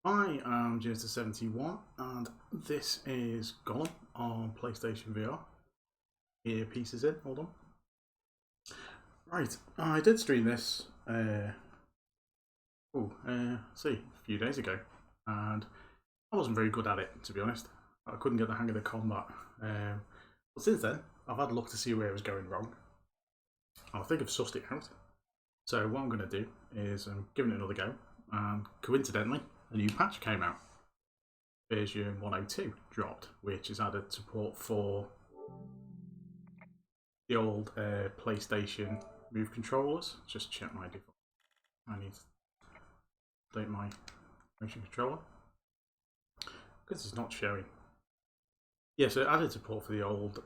I am James71 and this is Golem on PlayStation VR. Earpieces in, hold on. Right, I did stream this a few days ago, and I wasn't very good at it, to be honest. I couldn't get the hang of the combat. But since then, I've had a look to see where it was going wrong. I think I've sussed it out. So what I'm going to do is I'm giving it another go, and coincidentally, a new patch came out. Version 1.02 dropped, which has added support for the old PlayStation Move controllers. Just check my default. I need to update my motion controller because it's not showing. Yeah, so it added support for the old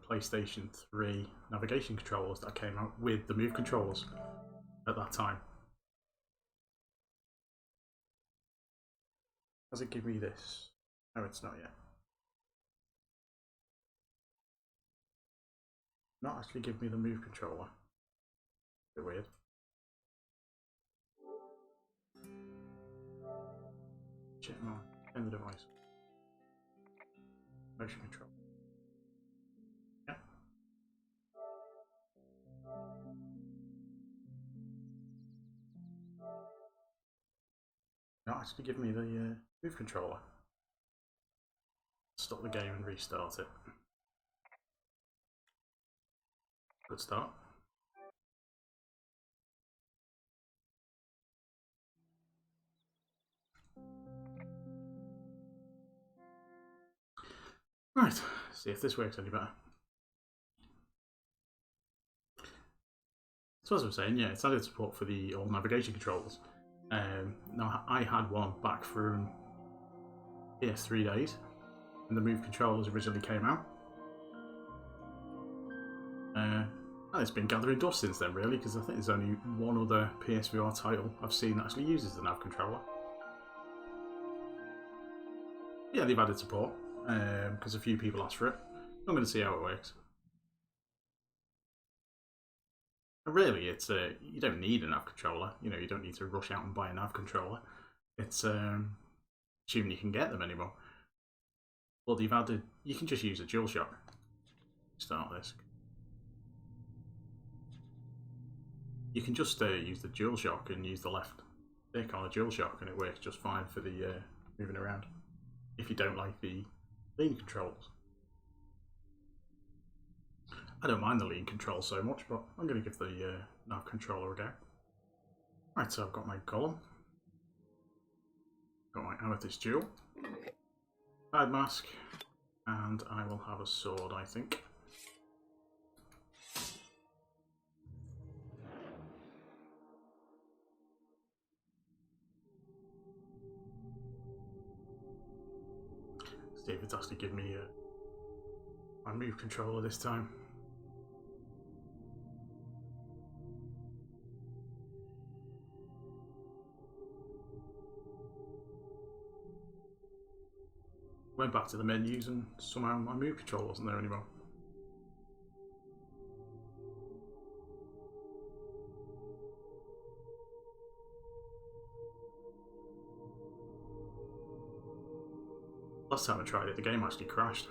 PlayStation 3 Navigation Controllers that came out with the Move controllers at that time. Does it give me this? No, it's not yet. Not actually give me the Move controller. A bit weird. Check my end the device. Motion control. Yeah. Not actually give me the Move controller. Stop the game and restart it. Good start. Right, see if this works any better. So as I was saying, yeah, it's added support for the old navigation controllers. Now I had one back from PS3 days when the Move controllers originally came out. And it's been gathering dust since then, really, because I think there's only one other PSVR title I've seen that actually uses the nav controller. Yeah, they've added support because a few people asked for it. I'm going to see how it works. Really, it's you don't need a nav controller. You know, you don't need to rush out and buy a nav controller. It's assuming you can get them anymore. Well, they've added. You can just use a DualShock. Start this. You can just use the DualShock and use the left stick on a DualShock, and it works just fine for the moving around. If you don't like the lean controls. I don't mind the lean controls so much, but I'm going to give the nav controller a go. Right, so I've got my Golem, got my Amethyst Jewel, side mask, and I will have a sword, I think. See if it's actually giving me my move controller this time. Went back to the menus and somehow my move controller wasn't there anymore. Last time I tried it, the game actually crashed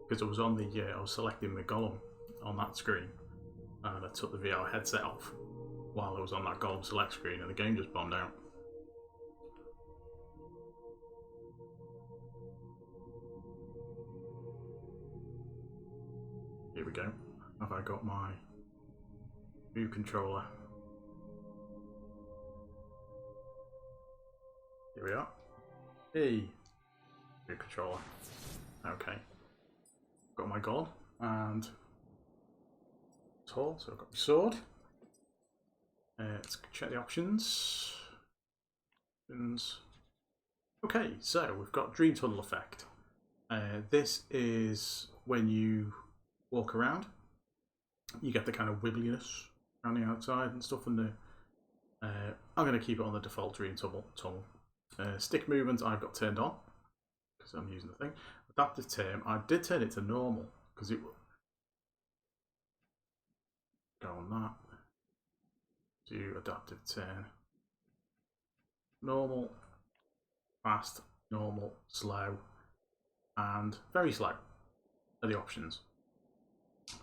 because I was on the I was selecting the Golem on that screen, and I took the VR headset off while I was on that Golem select screen, and the game just bombed out. Here we go. Have I got my move controller? Here we are. Hey. Controller. Okay. Got my Golem and tall, so I've got my sword. Let's check the options. Okay, so we've got Dream Tunnel effect. This is when you walk around, you get the kind of wibbliness around the outside and stuff. And I'm going to keep it on the default Dream Tunnel. Stick movement I've got turned on, I'm using the thing. Adaptive turn, I did turn it to normal because it will go on that. Do adaptive turn. Normal, fast, normal, slow, and very slow are the options.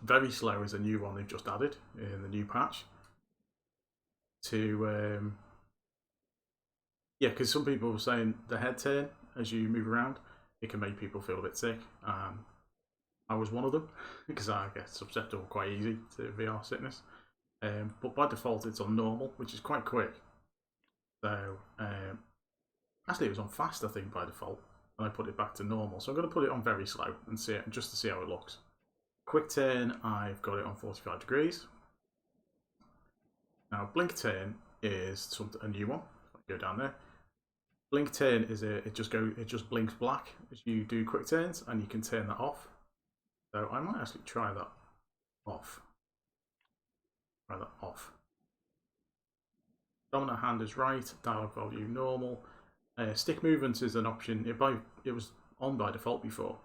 Very slow is a new one they've just added in the new patch. To yeah, because some people were saying the head turn as you move around, it can make people feel a bit sick. I was one of them because I get susceptible quite easy to VR sickness. But by default, it's on normal, which is quite quick. So actually, it was on fast, I think, by default, and I put it back to normal. So I'm going to put it on very slow and see it just to see how it looks. Quick turn, I've got it on 45 degrees. Now, blink turn is a new one. If I go down there. Blink turn is it just blinks black as you do quick turns, and you can turn that off. So I might actually try that off. Dominant hand is right, dialogue value normal. Stick movement is an option. It was on by default before,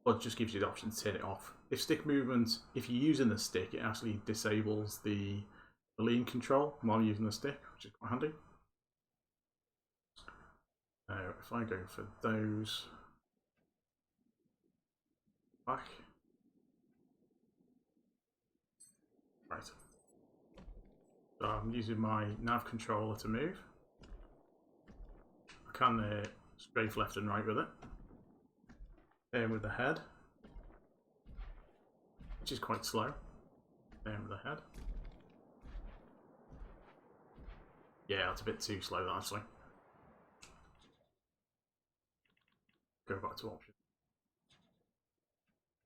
but it just gives you the option to turn it off. If stick movement, if you're using the stick, it actually disables the lean control while you're using the stick, which is quite handy. If I go for those back, right. So I'm using my nav controller to move. I can strafe left and right with it. Then with the head, which is quite slow. Then with the head. Yeah, it's a bit too slow, actually. Go back to option.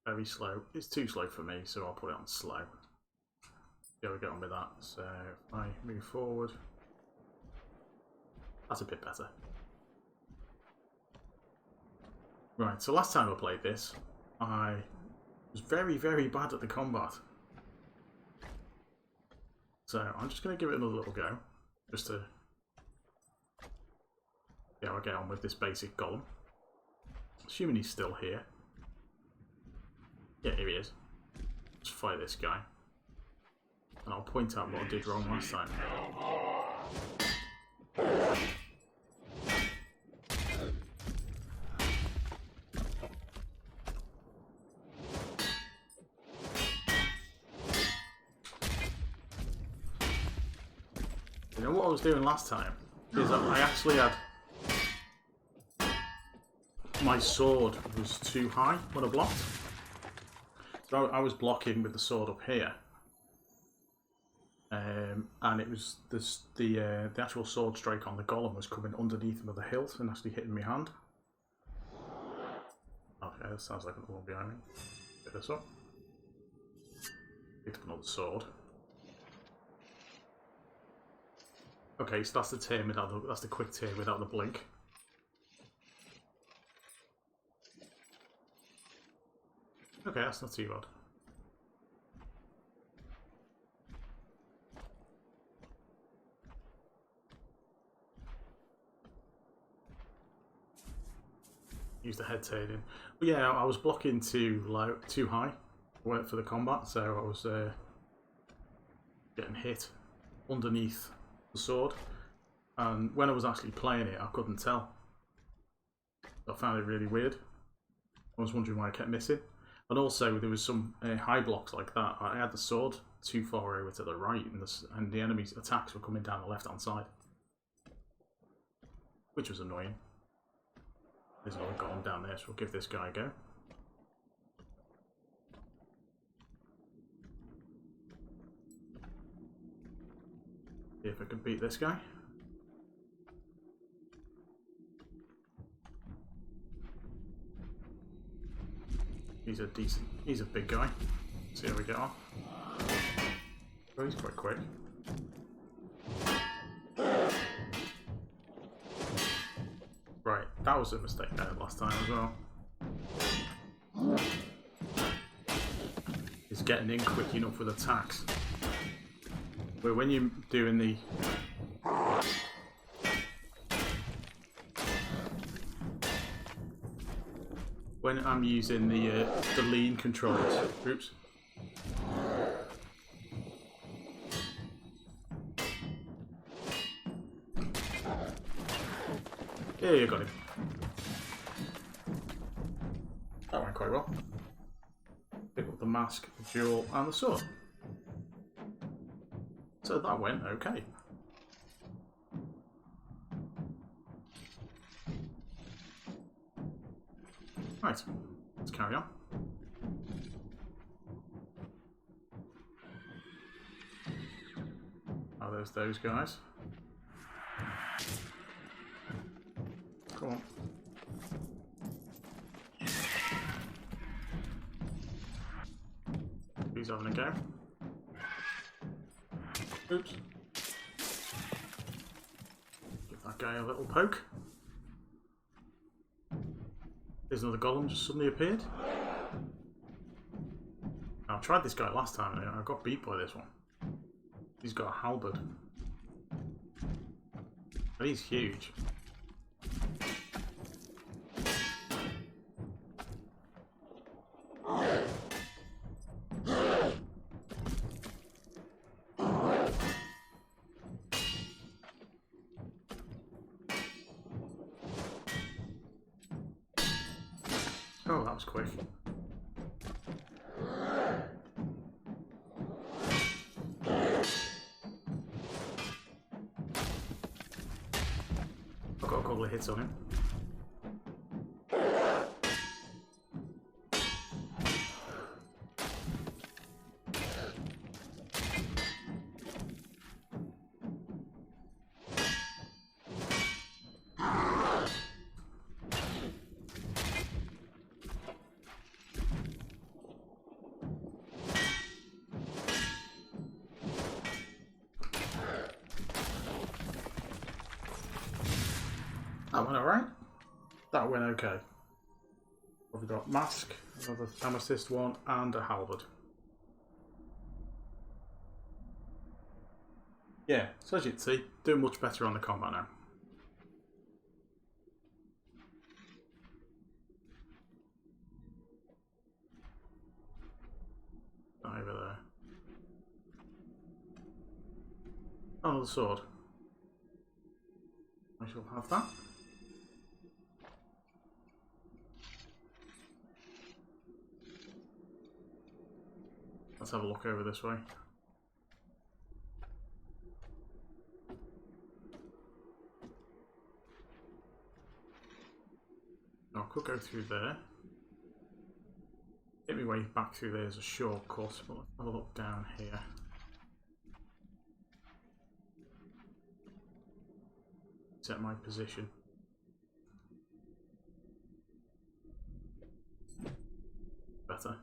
Very slow. It's too slow for me, so I'll put it on slow. See how we get on with that. So if I move forward, that's a bit better. Right, so last time I played this, I was very, very bad at the combat. So I'm just going to give it another little go, just to see how I get on with this basic Golem. Assuming he's still here. Yeah, here he is. Let's fight this guy. And I'll point out what I did wrong last time. You know what I was doing last time? Is that I actually had... my sword was too high when I blocked. So I was blocking with the sword up here. And it was the actual sword strike on the Golem was coming underneath me with the hilt and actually hitting my hand. Okay, that sounds like another one behind me. Get this up. Picked up another sword. Okay, so that's the turn without that's the quick turn without the blink. Okay, that's not too bad. Use the head tailing. But yeah, I was blocking too low, too high. Went for the combat, so I was getting hit underneath the sword. And when I was actually playing it, I couldn't tell. I found it really weird. I was wondering why I kept missing. And also, there was some high blocks like that. I had the sword too far over to the right, and the enemy's attacks were coming down the left-hand side. Which was annoying. There's another golem down there, so we'll give this guy a go. See if I can beat this guy. He's a decent, he's a big guy. See how we get on. Oh, he's quite quick. Right, that was a mistake I had last time as well. He's getting in quick enough with attacks. But when you're doing the... When I'm using the lean controllers... Oops. Yeah, you got him. That went quite well. Pick up the mask, the jewel, and the sword. So that went okay. Right, let's carry on. Oh, there's those guys. Come on. Who's having a go? Oops. Give that guy a little poke. There's another golem just suddenly appeared. I tried this guy last time and I got beat by this one. He's got a halberd. But he's huge. Oh, that was quick. I've got a couple of hits on him. That went alright. That went okay. We've got mask, another amethyst one, and a halberd. Yeah, so as you can see, doing much better on the combat now. Over there. Oh, another sword. I shall have that. Let's have a look over this way. I could go through there. Get my way back through there as a shortcut, but let's have a look down here. Set my position. Better.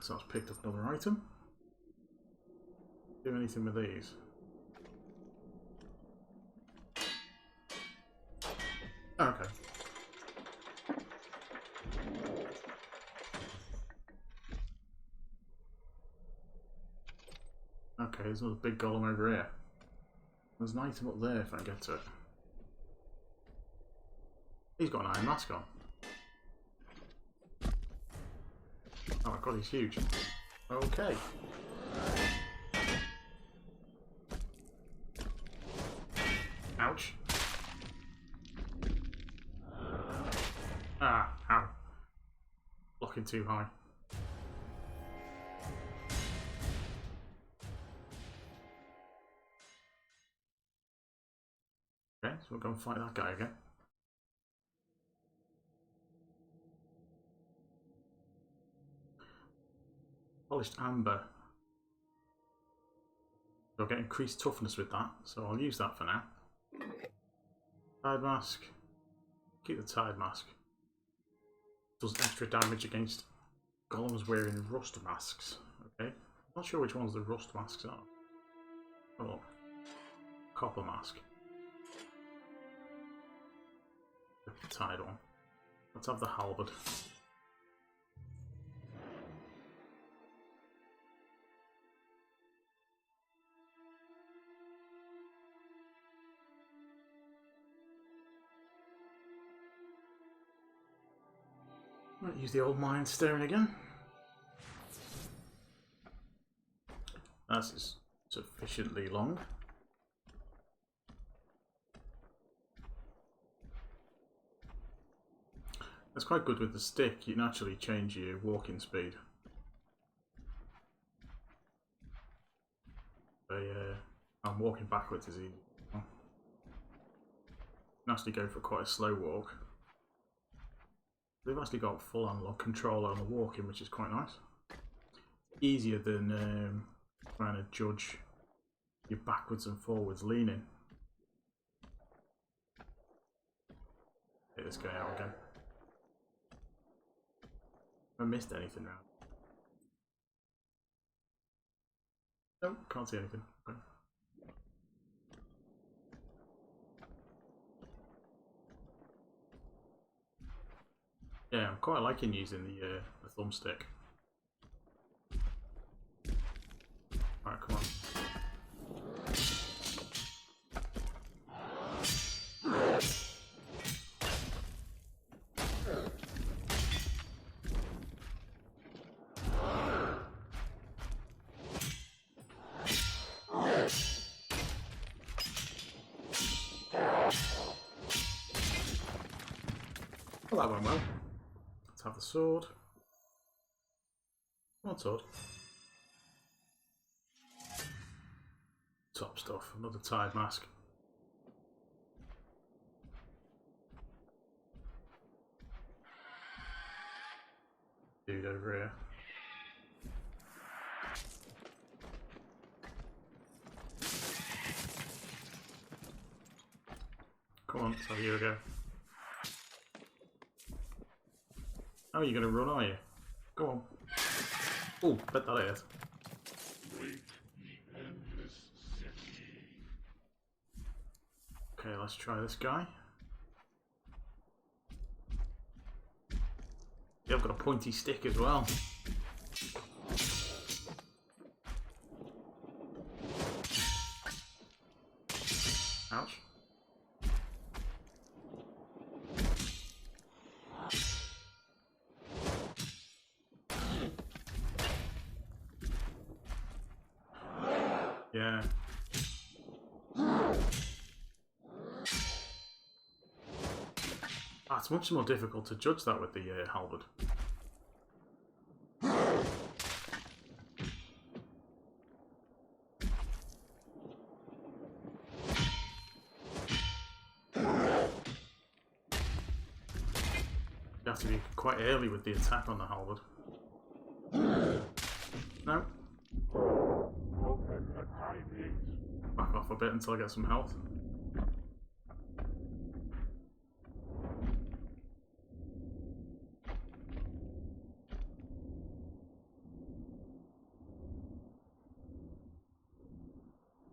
So I've picked up another item. Do anything with these? Okay. Okay, there's another big golem over here. There's an item up there if I can get to it. He's got an iron mask on. Oh my god, he's huge. Okay. Ouch. Ah, ow. Blocking too high. Okay, so we'll go and fight that guy again. Polished amber. So I'll get increased toughness with that, so I'll use that for now. Tide mask. Keep the tide mask. Does extra damage against golems wearing rust masks. Okay. Not sure which ones the rust masks are. Oh, copper mask. The tide one. Let's have the halberd. Might use the old mind stone again. That's sufficiently long. That's quite good with the stick. You can actually change your walking speed. I'm walking backwards is easy. You can actually go for quite a slow walk. They've actually got full analog control on the walking, which is quite nice. Easier than trying to judge your backwards and forwards leaning. Get this guy out again. I missed anything now. Nope, can't see anything. Okay. Yeah, I'm quite liking using the thumbstick. Alright, come on. Well, that went well. Let's have the sword. One sword. Top stuff. Another tide mask. Dude over here. Come on, so here we go. Oh, you're gonna run, are you? Go on. Oh, bet that is. Okay, let's try this guy. Yeah, I've got a pointy stick as well. Ouch. Yeah. Ah, it's much more difficult to judge that with the halberd. You have to be quite early with the attack on the halberd. No. Back off a bit until I get some health.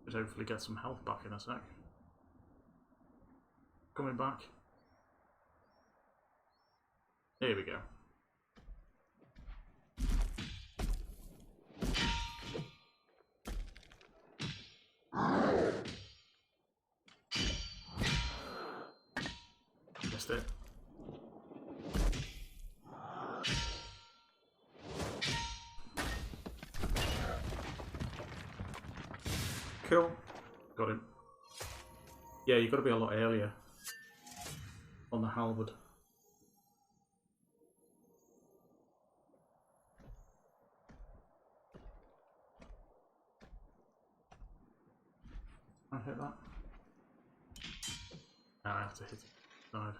Should hopefully get some health back in a sec. Coming back. Here we go. missed it. Cool. Got him. Yeah, you've got to be a lot earlier on the halberd. I hit that. No, I have to hit it side.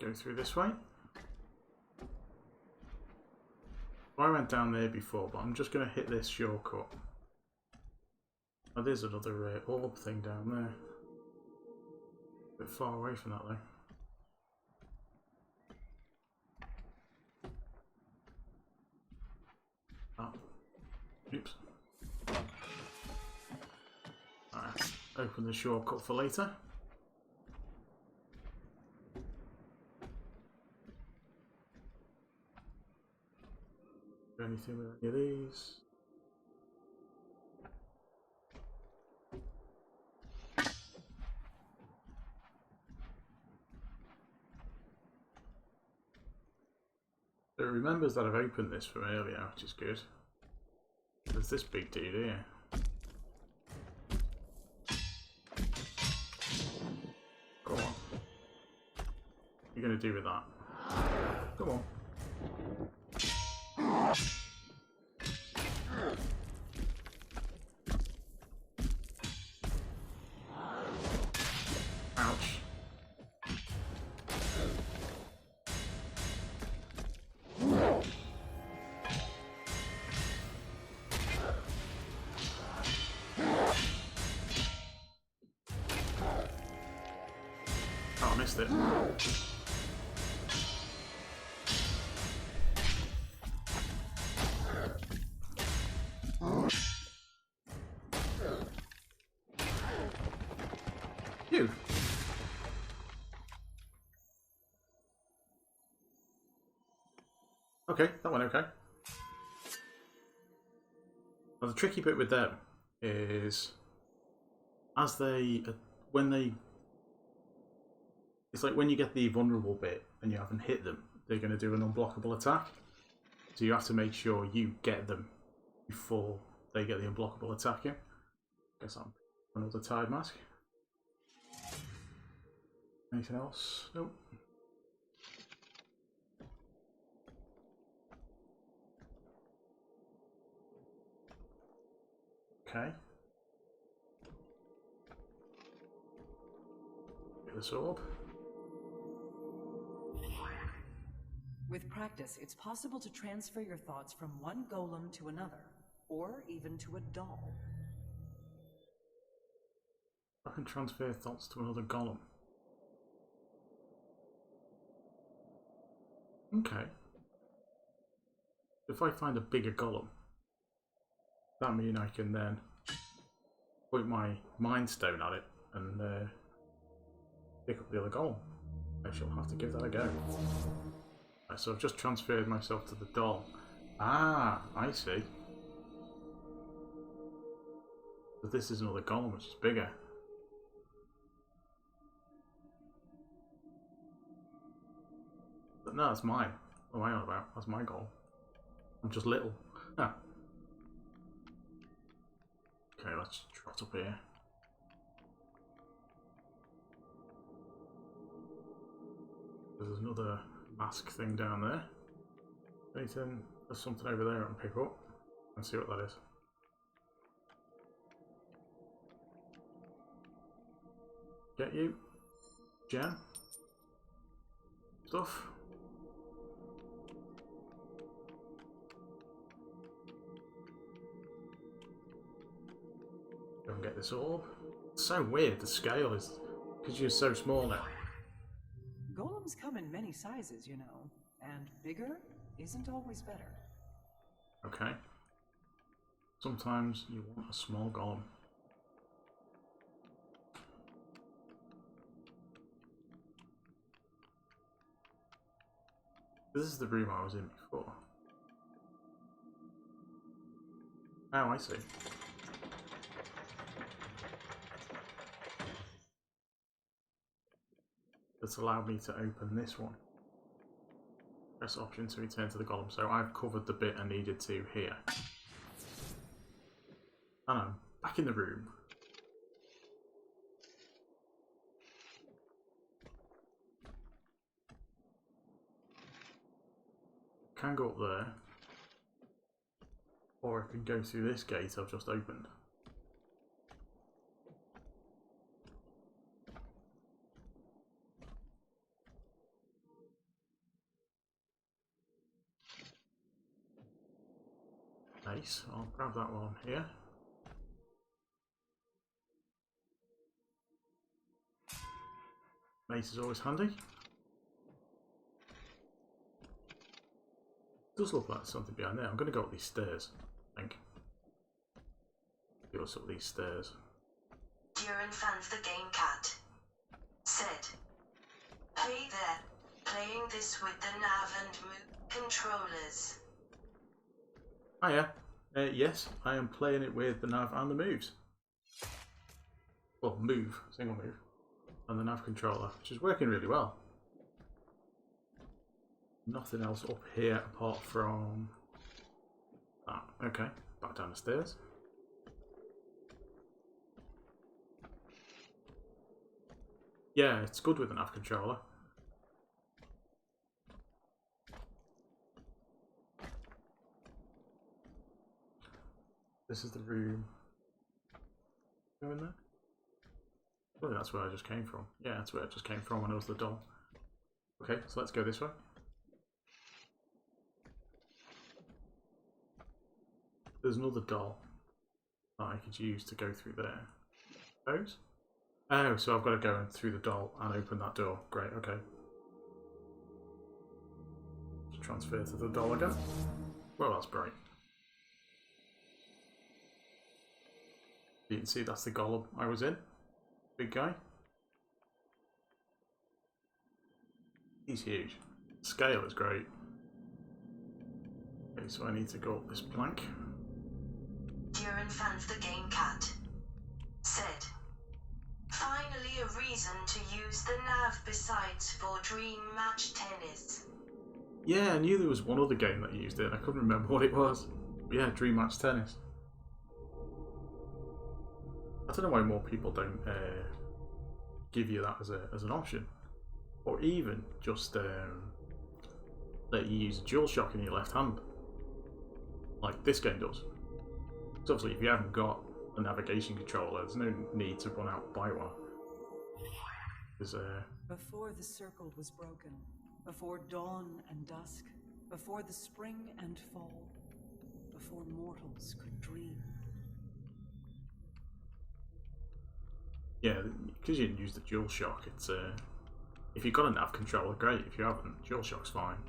Go through this way. I went down there before, but I'm just going to hit this shortcut. Oh, there's another orb thing down there. A bit far away from that though. Oh. Oops. Alright, open the shortcut for later. Do anything with any of these? So it remembers that I've opened this from earlier, which is good. There's this big dude here. Go on. What are you going to do with that? Come on. Ouch. Oh, I missed it. You. Okay, that went okay. Now the tricky bit with them is as they, it's like when you get the vulnerable bit and you haven't hit them, they're going to do an unblockable attack. So you have to make sure you get them before they get the unblockable attack in. Guess I'm another Tide Mask. Anything else? Nope. Okay. Get this orb. With practice, it's possible to transfer your thoughts from one golem to another, or even to a doll. I can transfer thoughts to another golem. Okay. If I find a bigger golem, that means I can then point my mind stone at it and pick up the other golem. I shall have to give that a go. Right, so I've just transferred myself to the doll. Ah, I see. But this is another golem which is bigger. But no, that's mine. What am I on about? That's my goal. I'm just little. Ah. Okay, let's trot up here. There's another mask thing down there. Anything? There's something over there I can pick up and see what that is. Get you. Gem. Stuff. Go and get this orb. It's so weird, the scale is, because you're so small now. Golems come in many sizes, you know, and bigger isn't always better. Okay. Sometimes you want a small golem. This is the room I was in before. Oh, I see. That's allowed me to open this one. Press option to return to the golem. So I've covered the bit I needed to here. And I'm back in the room. Can go up there. Or I can go through this gate I've just opened. Nice, I'll grab that while I'm here. Mace is always handy. Does look like something behind there. I'm going to go up these stairs, I think. Go up these stairs. Duran fans the game cat. Said, "Hey there, playing this with the nav and move controllers." Hiya. Yes, I am playing it with the nav and the moves. Well, move, single move, and the nav controller, which is working really well. Nothing else up here apart from that. Okay, back down the stairs. Yeah, it's good with the nav controller. This is the room. Go in there? Oh, that's where I just came from. Yeah, that's where I just came from when I was the doll. Okay, so let's go this way. There's another doll that I could use to go through there. Those? Oh, so I've got to go in through the doll and open that door. Great, okay. Just transfer to the doll again. Well, that's bright. You can see that's the golem I was in. Big guy. He's huge. Scale is great. Okay, so I need to go up this plank. Duran fans the game cat. Said, "Finally a reason to use the nav besides for Dream Match Tennis." Yeah, I knew there was one other game that used it. I couldn't remember what it was. But yeah, Dream Match Tennis. I don't know why more people don't give you that as an option, or even just let you use a DualShock in your left hand, like this game does. So obviously, if you haven't got a navigation controller, there's no need to run out and buy one. Before the circle was broken, before dawn and dusk, before the spring and fall, before mortals could dream. Yeah, because you didn't use the DualShock, it's if you've got a nav controller, great. If you haven't, DualShock's fine.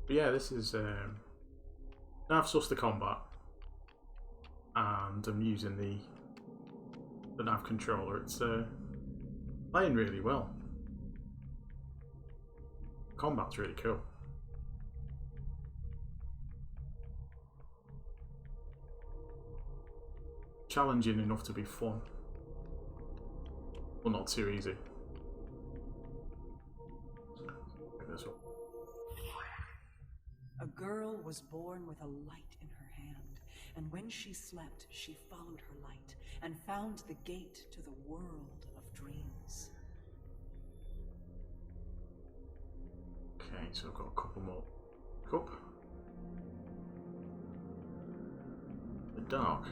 But yeah, this is now I've sussed the combat, and I'm using the nav controller. It's playing really well. Combat's really cool. Challenging enough to be fun, but not too easy. Pick this up. A girl was born with a light in her hand, and when she slept, she followed her light and found the gate to the world of dreams. Okay, so I've got a couple more. Cup. The dark.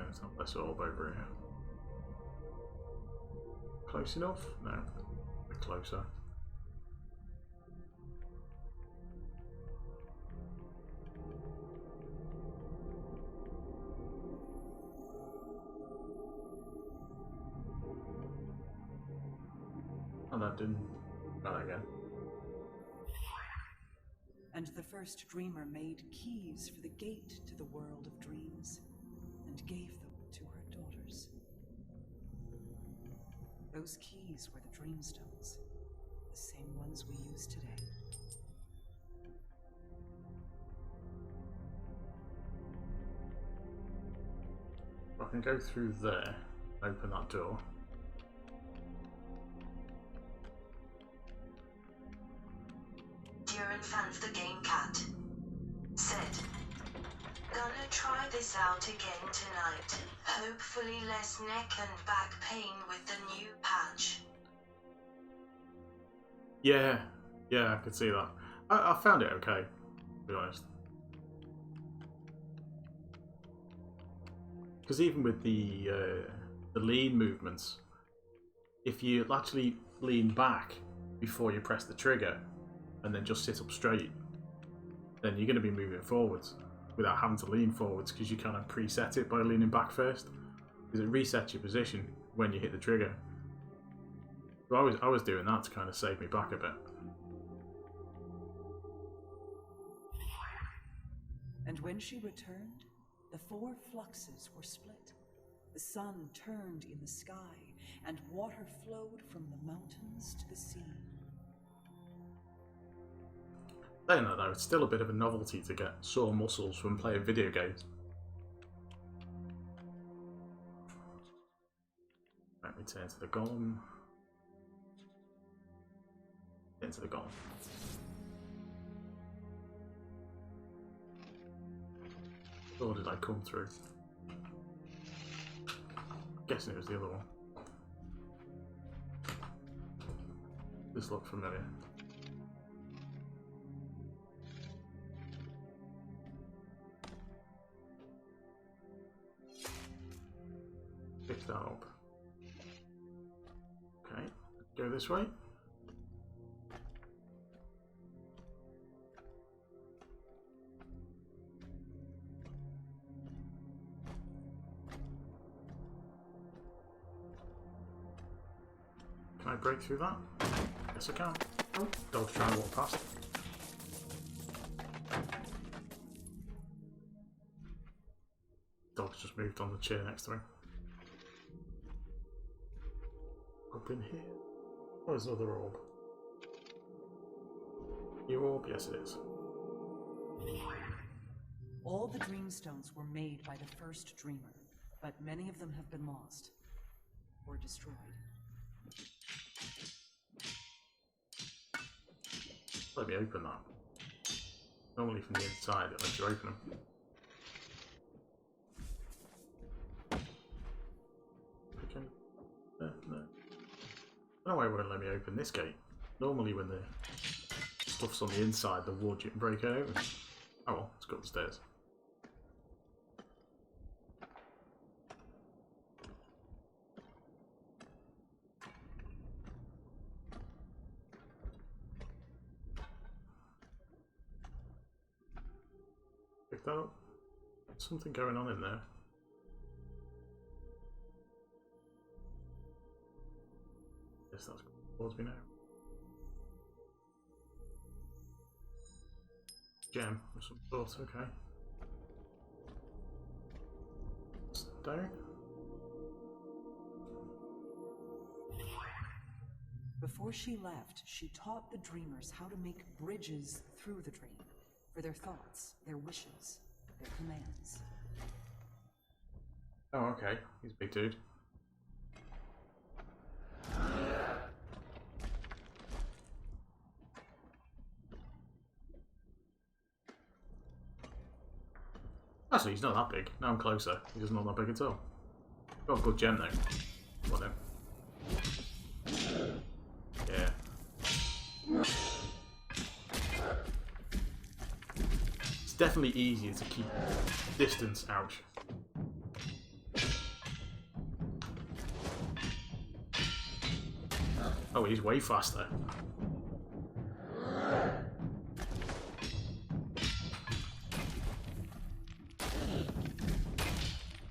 It's not this orb over here. Close enough? No. A bit closer. Oh, that didn't. Not again. And the first dreamer made keys for the gate to the world of dreams, and gave them to her daughters. Those keys were the Dreamstones, the same ones we use today. I can go through there, open that door. Duran fans the game cat. Said, gonna try this out again tonight. Hopefully less neck and back pain with the new patch. Yeah, I could see that. I found it okay, to be honest. Because even with the lean movements, if you actually lean back before you press the trigger and then just sit up straight, then you're going to be moving forwards without having to lean forwards, because you kind of preset it by leaning back first, because it resets your position when you hit the trigger. So I was doing that to kind of save me back a bit. And when she returned, the 4 fluxes were split. The sun turned in the sky, and water flowed from the mountains to the sea. Saying that though, it's still a bit of a novelty to get sore muscles from playing video games. Let me turn to the Golem. Into the Golem. Or did I come through? Guessing it was the other one. This looked familiar. Pick that up. Okay, go this way. Can I break through that? Yes, I can. Oh, dog's trying to walk past. Dog's just moved on the chair next to me. Up in here. Oh, there's another orb. New orb? Yes, it is. All the Dreamstones were made by the first Dreamer, but many of them have been lost or destroyed. Let me open that. Normally from the inside it lets you open them. Okay. No. I don't know why it won't let me open this gate. Normally when the stuff's on the inside, the wood, you can break it open. Oh well, let's go upstairs. Pick that up. Something going on in there. Yes, that's towards me now. Gem of some sort, okay. Stone. Before she left, she taught the Dreamers how to make bridges through the dream for their thoughts, their wishes, their commands. Oh, okay. He's a big dude. Actually, he's not that big. Now I'm closer. He's not that big at all. Got a good gem though. What then? Yeah. It's definitely easier to keep distance. Ouch. Oh, he's way faster.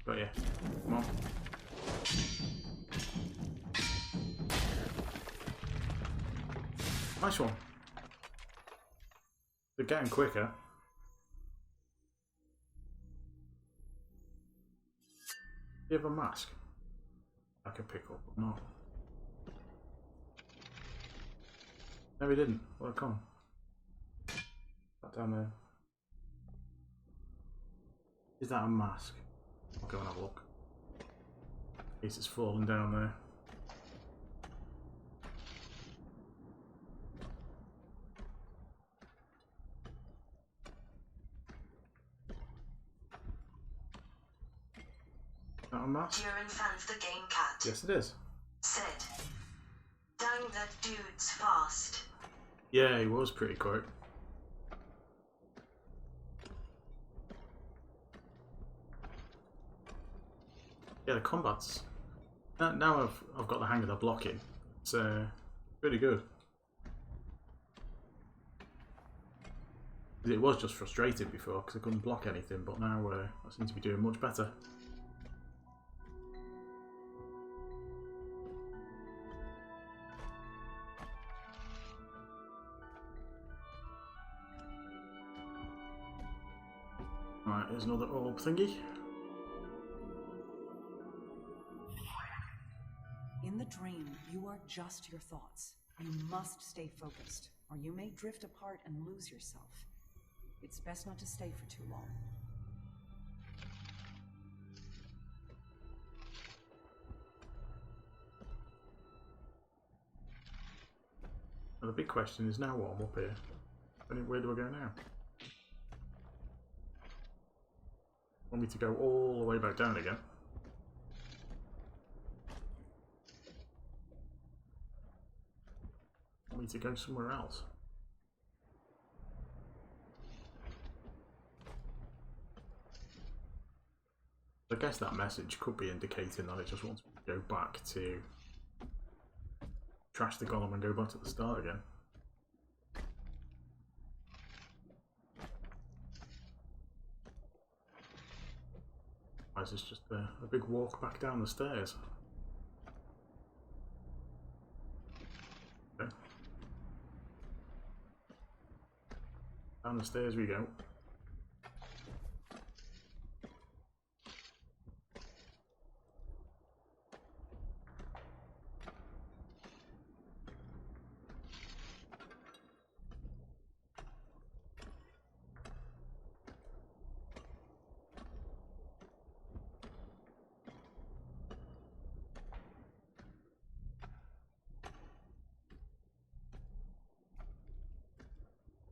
Got you. Come on. Nice one. They're getting quicker. Do you have a mask I can pick up or not? No, he didn't. What a con. That down there. Is that a mask? I'll go and have a look. In case it's fallen down there. Is that a mask? Duran fans the game cat. Yes, it is. Said, dang that dude's fast. Yeah, he was pretty quick. Yeah, the combat's now I've got the hang of the blocking. It's pretty good. It was just frustrating before because I couldn't block anything, but now I seem to be doing much better. Right, here's another orb thingy. In the dream, you are just your thoughts. You must stay focused, or you may drift apart and lose yourself. It's best not to stay for too long. Well, the big question is now what I'm up here. Where do I go now? Want me to go all the way back down again? Want me to go somewhere else? I guess that message could be indicating that it just wants me to go back to trash the golem and go back to the start again. Why is this just a big walk back down the stairs? Okay. Down the stairs we go.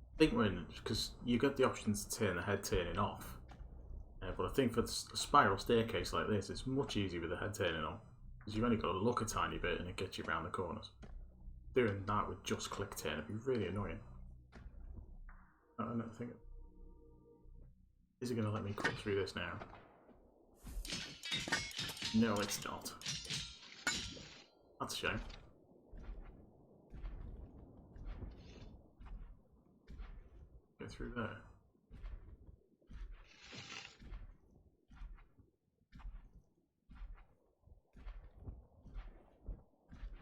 I think we're in, because you get the options to turn the head turning off, but I think for a spiral staircase like this, it's much easier with the head turning on, because you've only got to look a tiny bit and it gets you around the corners. Doing that with just click turn would be really annoying. I don't think. Is it going to let me cut through this now? No, it's not. That's a shame. Go through there.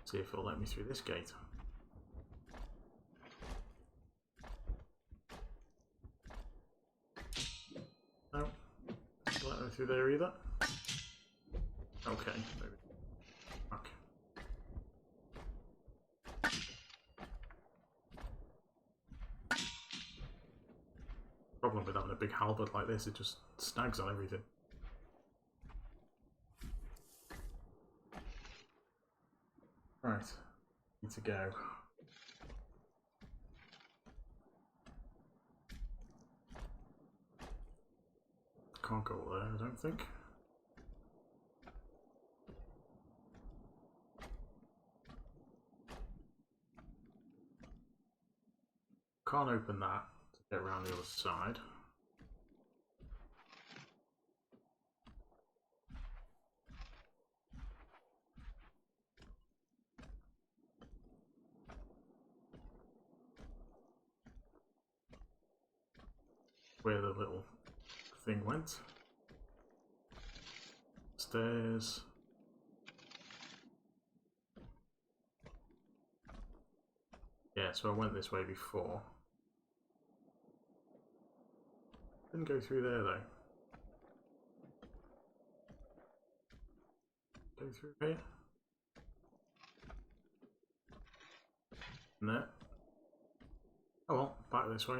See if it'll let me through this gate. No, doesn't let me through there either. Okay, maybe. Fuck. Problem with having a big halberd like this, it just snags on everything. Right, need to go. Can't go there, I don't think. Can't open that to get around the other side. Where the little thing went. Stairs. Yeah, so I went this way before. Didn't go through there though. Go through here. No. Oh well, back this way.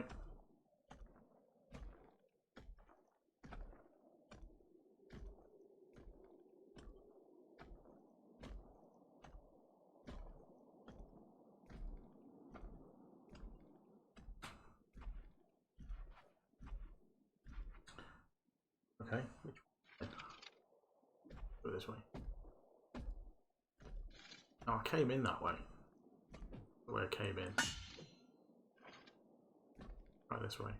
Okay, which way? Go this way. Oh, I came in that way. The way I came in. Right, this way.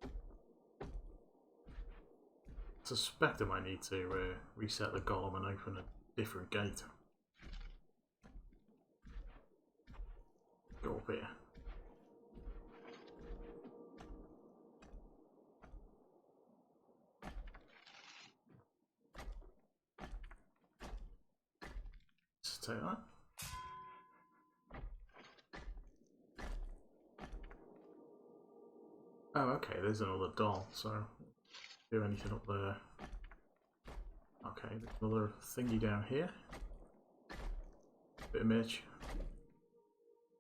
I suspect I might need to reset the golem and open a different gate. Go up here. Let's take that. Oh, okay, there's another doll, so do anything up there. Okay, there's another thingy down here. Bit of merch.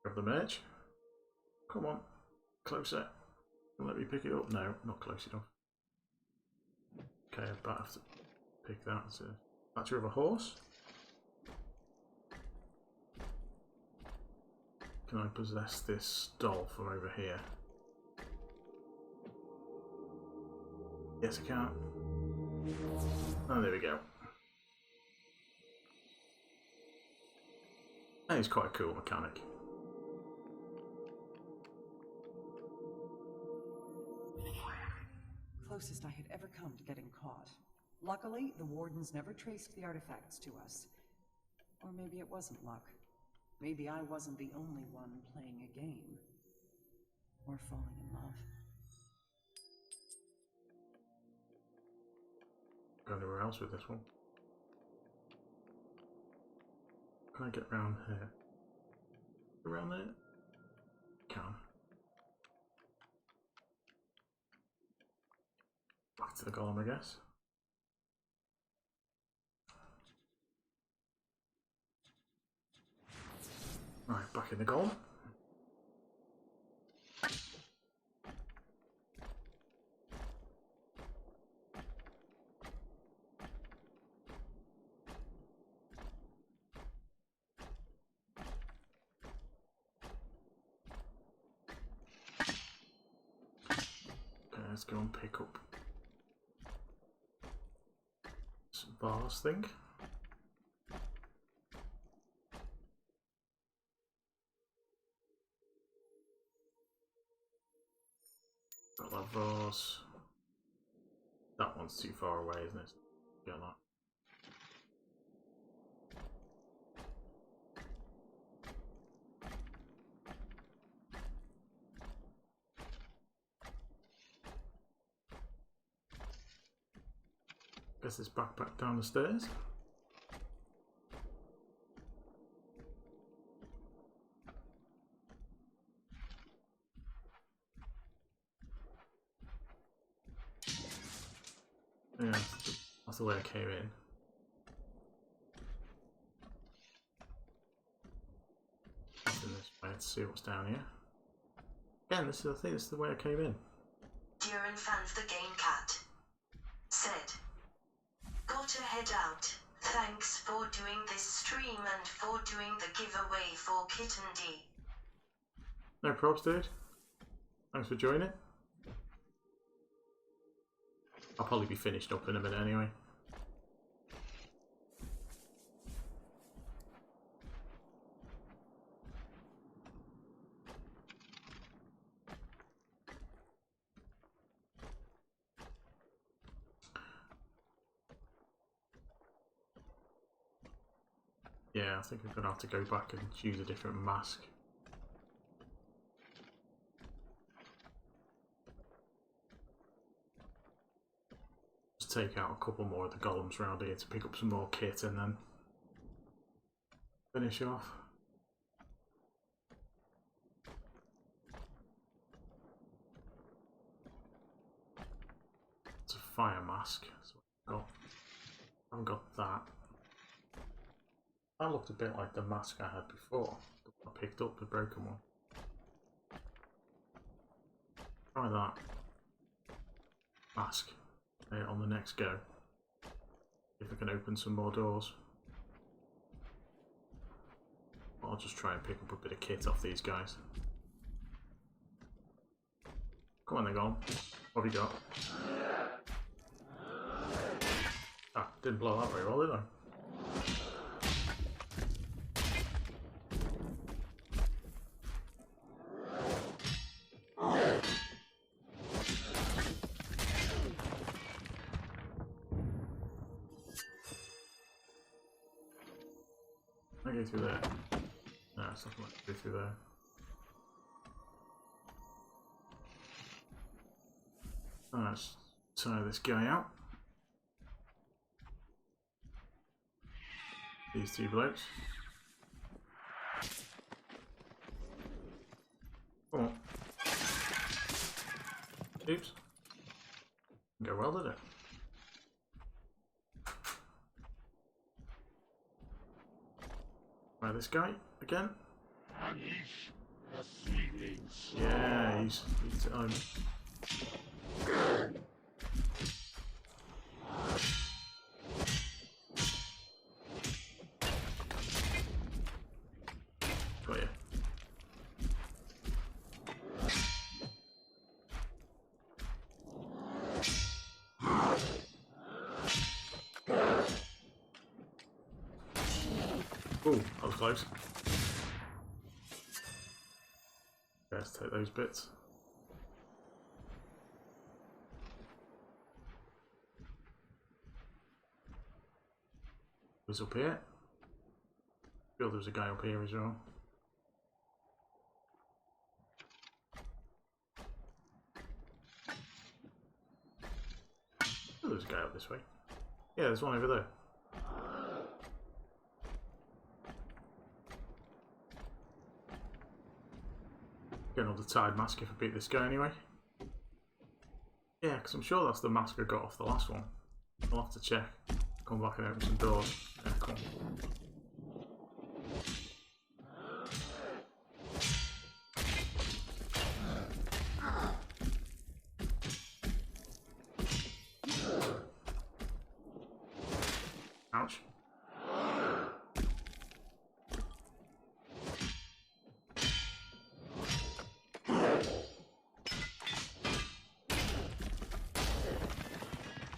Grab the merch. Come on, closer. Let me pick it up. No, not close enough. Okay, I about have to pick that. It's a statue of a horse. Can I possess this doll from over here? Yes, I can. Oh, there we go. That is quite a cool mechanic. Closest I had ever come to getting caught. Luckily, the wardens never traced the artifacts to us. Or maybe it wasn't luck. Maybe I wasn't the only one playing a game. Or falling in love. Go anywhere else with this one? Can I get round here? Around there? Can. Back to the golem, I guess. Right, back in the golem. Let's go and pick up some bars thing. Got that vase. That one's too far away, isn't it? Get that. Guess it's back down the stairs. Yeah, that's the way I came in. Let's see what's down here. Again, this is the thing, this is the way I came in. Duran fans the game cat. Said. Gotta head out. Thanks for doing this stream and for doing the giveaway for Kitten D. No props, dude. Thanks for joining. I'll probably be finished up in a minute anyway. Yeah, I think I'm going to have to go back and choose a different mask. Just take out a couple more of the golems around here to pick up some more kit and then finish off. It's a fire mask. So I haven't got that. That looked a bit like the mask I had before. I picked up the broken one. Try that mask on the next go. If I can open some more doors. I'll just try and pick up a bit of kit off these guys. Come on then, Golem. What have you got? Ah, didn't blow that very well, did I? I go through there. No, it's not like go through there. Let's tire this guy out. These two blokes. Come on. Oops. Didn't go well, did it? Try this guy again. Yeah, he's got you. Ooh, that was close. Let's take those bits. Who's up here? I feel there's a guy up here as well. Oh, there's a guy up this way. Yeah, there's one over there. Get another tied mask if I beat this guy anyway. Yeah, because I'm sure that's the mask I got off the last one. I'll have to check. Come back and open some doors. Yeah, cool. Ouch.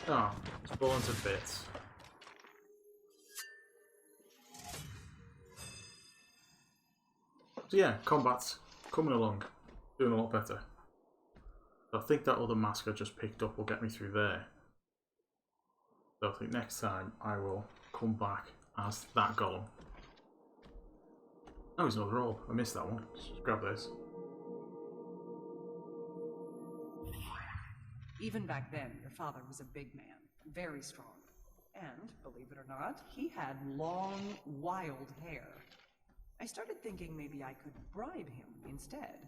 Oh, it's fallen to bits. So yeah, combat's coming along, doing a lot better. So I think that other mask I just picked up will get me through there. So I think next time I will come back as that Golem. Oh, there's another orb. I missed that one. Let's just grab this. Even back then, your father was a big man, very strong. And, believe it or not, he had long, wild hair. I started thinking maybe I could bribe him instead.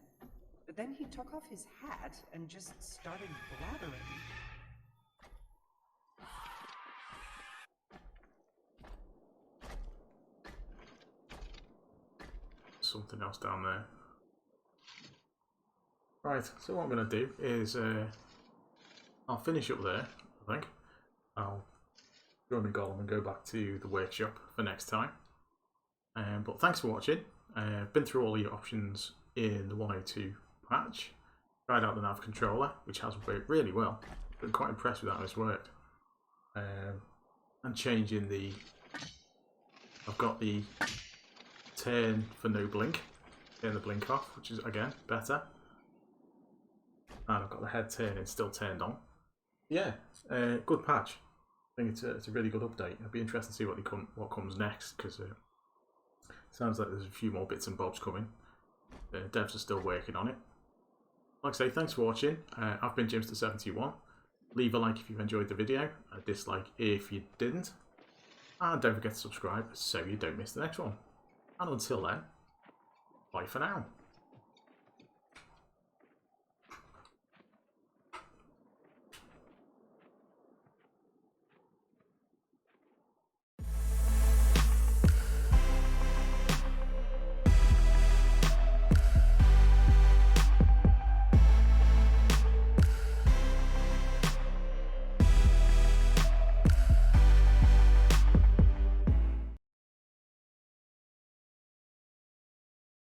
But then he took off his hat and just started blathering. Something else down there. Right, so what I'm going to do is I'll finish up there, I think. I'll join the Golem and go back to the workshop for next time. But thanks for watching. Been through all the options in the 102 patch. Tried out the nav controller, which has worked really well. Been quite impressed with how it's worked. And changing the... I've got the turn for no blink. Turn the blink off, which is, again, better. And I've got the head turning still turned on. Yeah, good patch. I think it's a really good update. It'll be interesting to see what comes next, because it sounds like there's a few more bits and bobs coming. Devs are still working on it. Like I say, thanks for watching. I've been Jimster71. Leave a like if you've enjoyed the video, a dislike if you didn't. And don't forget to subscribe so you don't miss the next one. And until then, bye for now.